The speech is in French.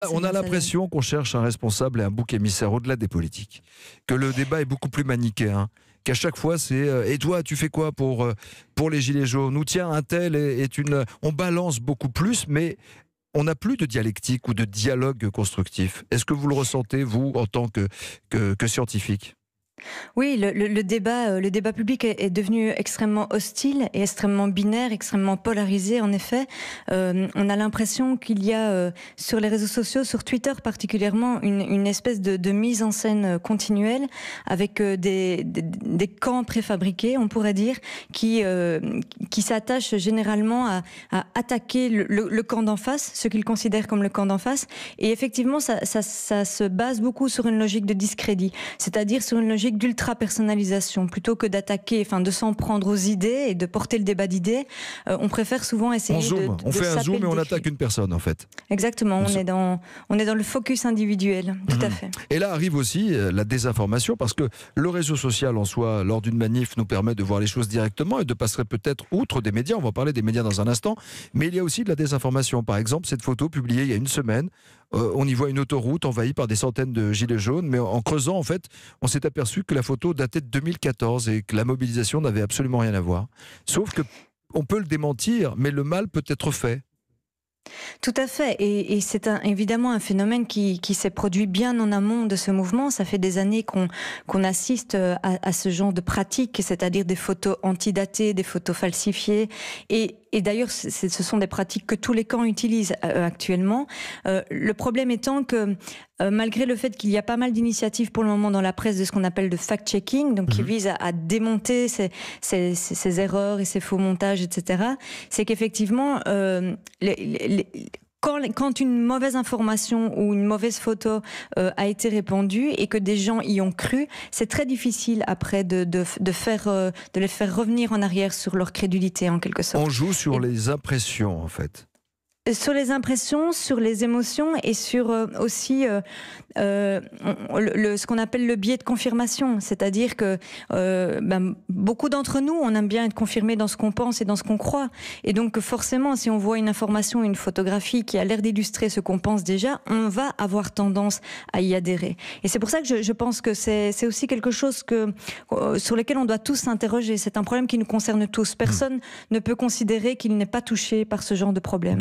On a l'impression qu'on cherche un responsable et un bouc émissaire au-delà des politiques, que le débat est beaucoup plus manichéen, qu'à chaque fois c'est et toi tu fais quoi pour les gilets jaunes, ou tiens un tel est une... On balance beaucoup plus, mais on n'a plus de dialectique ou de dialogue constructif. Est-ce que vous le ressentez, vous, en tant que scientifique ? Oui, le débat public est devenu extrêmement hostile et extrêmement binaire, extrêmement polarisé. En effet, on a l'impression qu'il y a sur les réseaux sociaux, sur Twitter particulièrement, une espèce de mise en scène continuelle avec des camps préfabriqués, on pourrait dire, qui s'attachent généralement à attaquer le camp d'en face, ce qu'ils considèrent comme le camp d'en face. Et effectivement, ça se base beaucoup sur une logique de discrédit, c'est-à-dire sur une logique d'ultra-personnalisation. Plutôt que d'attaquer, de s'en prendre aux idées et de porter le débat d'idées, on préfère souvent essayer on fait un zoom et on attaque une personne, en fait. Exactement, on est dans le focus individuel, tout à fait. Et là arrive aussi la désinformation, parce que le réseau social en soi, lors d'une manif, nous permet de voir les choses directement et de passer peut-être outre des médias. On va parler des médias dans un instant, mais il y a aussi de la désinformation. Par exemple, cette photo publiée il y a une semaine, on y voit une autoroute envahie par des centaines de gilets jaunes, mais en creusant, en fait, on s'est aperçu que la photo datait de 2014 et que la mobilisation n'avait absolument rien à voir. Sauf que on peut le démentir, mais le mal peut être fait. Tout à fait, et c'est évidemment un phénomène qui s'est produit bien en amont de ce mouvement. Ça fait des années qu'on assiste à ce genre de pratiques, c'est-à-dire des photos antidatées, des photos falsifiées, et d'ailleurs, ce sont des pratiques que tous les camps utilisent actuellement. Le problème étant que, malgré le fait qu'il y a pas mal d'initiatives pour le moment dans la presse de ce qu'on appelle de fact-checking, donc qui vise à démonter ces erreurs et ces faux montages, etc., c'est qu'effectivement, quand une mauvaise information ou une mauvaise photo a été répandue et que des gens y ont cru, c'est très difficile après de les faire revenir en arrière sur leur crédulité, en quelque sorte. On joue sur les impressions, en fait. Sur les impressions, sur les émotions et sur aussi ce qu'on appelle le biais de confirmation. C'est-à-dire que beaucoup d'entre nous, on aime bien être confirmés dans ce qu'on pense et dans ce qu'on croit. Et donc forcément, si on voit une information, une photographie qui a l'air d'illustrer ce qu'on pense déjà, on va avoir tendance à y adhérer. Et c'est pour ça que je pense que c'est aussi quelque chose sur lequel on doit tous s'interroger. C'est un problème qui nous concerne tous. Personne ne peut considérer qu'il n'est pas touché par ce genre de problème.